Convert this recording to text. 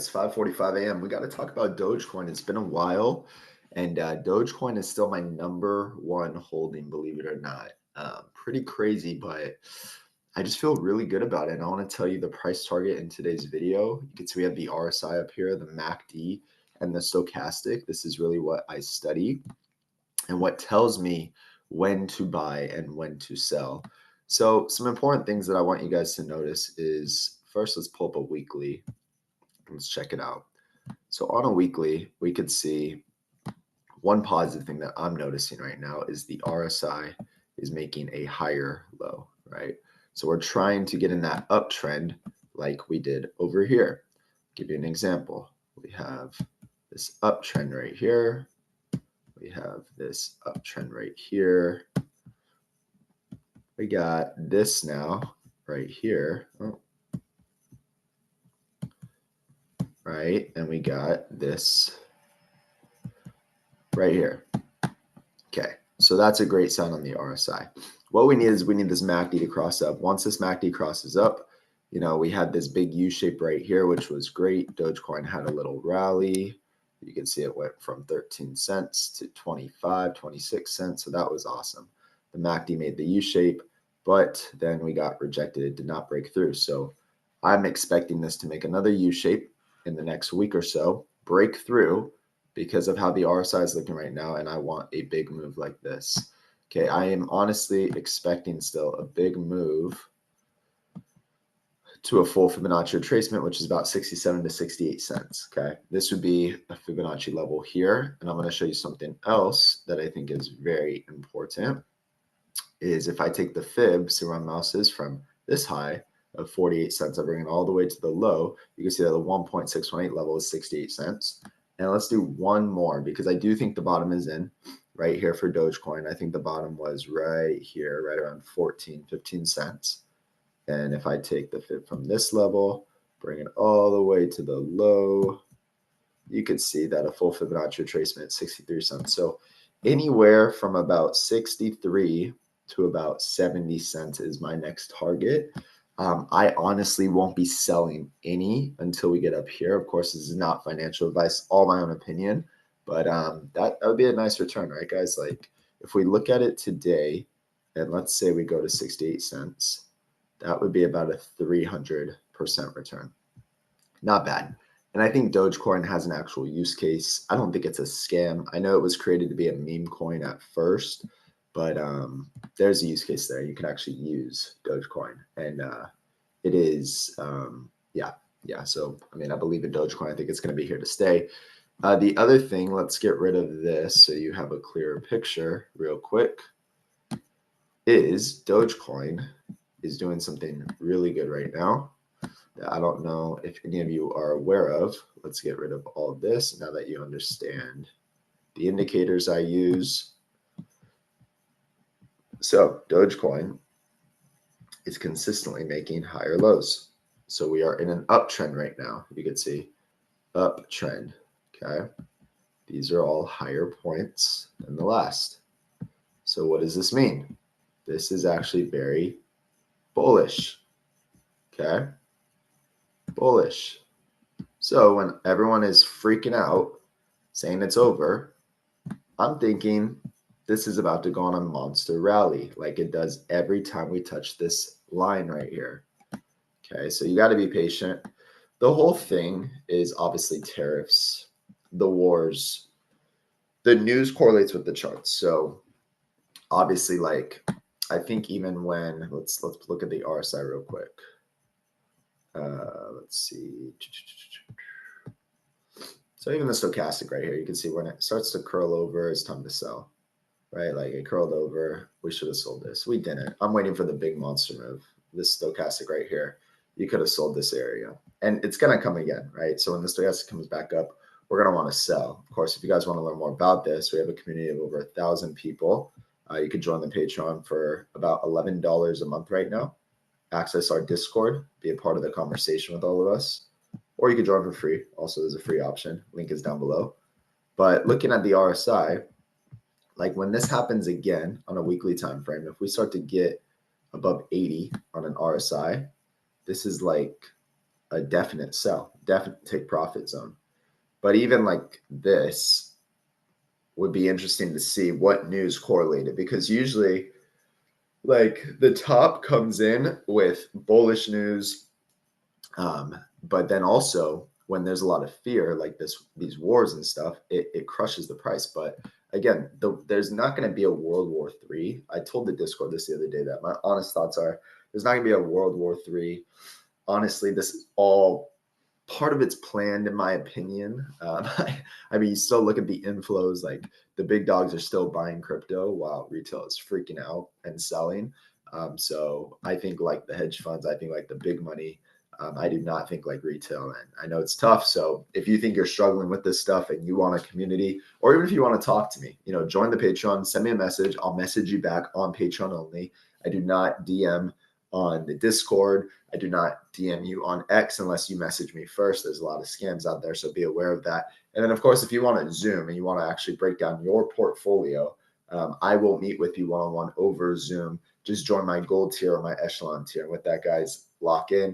guys, 5:45 a.m. We got to talk about Dogecoin. It's been a while, and Dogecoin is still my number one holding, believe it or not. Pretty crazy, but I just feel really good about it. And I want to tell you the price target in today's video. You can see we have the RSI up here, the MACD, and the stochastic. This is really what I study and what tells me when to buy and when to sell. So some important things that I want you guys to notice is first, let's pull up a weekly. Let's check it out. So on a weekly, we could see one positive thing that I'm noticing right now is the RSI is making a higher low, right? So we're trying to get in that uptrend like we did over here. Give you an example. We have this uptrend right here. We have this uptrend right here. We got this now right here. Oh. Right, and we got this right here. Okay, so that's a great sign on the RSI. What we need is we need this MACD to cross up. Once this MACD crosses up, you know, we had this big U shape right here, which was great. Dogecoin had a little rally. You can see it went from 13 cents to 25, 26 cents. So that was awesome. The MACD made the U shape, but then we got rejected. It did not break through. So I'm expecting this to make another U shape in the next week or so, break through because of how the RSI is looking right now, and I want a big move like this. Okay, I am honestly expecting still a big move to a full Fibonacci retracement, which is about 67 to 68 cents. Okay, this would be a Fibonacci level here, and I'm going to show you something else that I think is very important. Is if I take the fib, see where my mouse is, from this high of 48 cents, I bring it all the way to the low. You can see that the 1.618 level is 68 cents. And let's do one more because I do think the bottom is in right here for Dogecoin. I think the bottom was right here, right around 14, 15 cents. And if I take the fib from this level, bring it all the way to the low, you could see that a full Fibonacci retracement at 63 cents. So anywhere from about 63 to about 70 cents is my next target. I honestly won't be selling any until we get up here. Of course, this is not financial advice, all my own opinion, but that would be a nice return, right, guys? Like if we look at it today, and let's say we go to 68 cents, that would be about a 300% return. Not bad. And I think Dogecoin has an actual use case. I don't think it's a scam. I know it was created to be a meme coin at first, but there's a use case there. You can actually use Dogecoin, and it is, yeah. So, I mean, I believe in Dogecoin. I think it's going to be here to stay. The other thing, let's get rid of this so you have a clearer picture real quick, is Dogecoin is doing something really good right now that I don't know if any of you are aware of. Let's get rid of all of this now that you understand the indicators I use. So Dogecoin is consistently making higher lows. So we are in an uptrend right now. You can see uptrend. Okay. These are all higher points than the last. So what does this mean? This is actually very bullish. Okay. Bullish. So when everyone is freaking out saying it's over, I'm thinking this is about to go on a monster rally like it does every time we touch this line right here. Okay, so you got to be patient. The whole thing is obviously tariffs, the wars, the news correlates with the charts. So obviously, like I think even when let's look at the RSI real quick. Let's see. So even the stochastic right here, you can see when it starts to curl over, it's time to sell, right? Like it curled over. We should have sold this. We didn't. I'm waiting for the big monster move. This stochastic right here, you could have sold this area. And it's going to come again, right? So when the stochastic comes back up, we're going to want to sell. Of course, if you guys want to learn more about this, we have a community of over 1,000 people. You can join the Patreon for about $11 a month right now. Access our Discord, be a part of the conversation with all of us. Or you can join for free. Also, there's a free option. Link is down below. But looking at the RSI, like when this happens again on a weekly time frame, if we start to get above 80 on an RSI, this is like a definite sell. definitely take profit zone. But even like this would be interesting to see what news correlated, because usually like the top comes in with bullish news, but then also when there's a lot of fear, like these wars and stuff, it crushes the price. But again, there's not going to be a World War III. I told the Discord this the other day that my honest thoughts are there's not going to be a World War III. Honestly, this is all part of it's planned, in my opinion. I mean, you still look at the inflows, like the big dogs are still buying crypto while retail is freaking out and selling. So I think like the hedge funds, I think like the big money, I do not think like retail. And I know it's tough. So if you think you're struggling with this stuff and you want a community, or even if you want to talk to me, join the Patreon, send me a message. I'll message you back on Patreon only. I do not DM on the Discord. I do not DM you on X unless you message me first. There's a lot of scams out there, so be aware of that. And then, of course, if you want to Zoom and you want to actually break down your portfolio, I will meet with you one-on-one over Zoom. Just join my gold tier or my echelon tier. And with that, guys, lock in.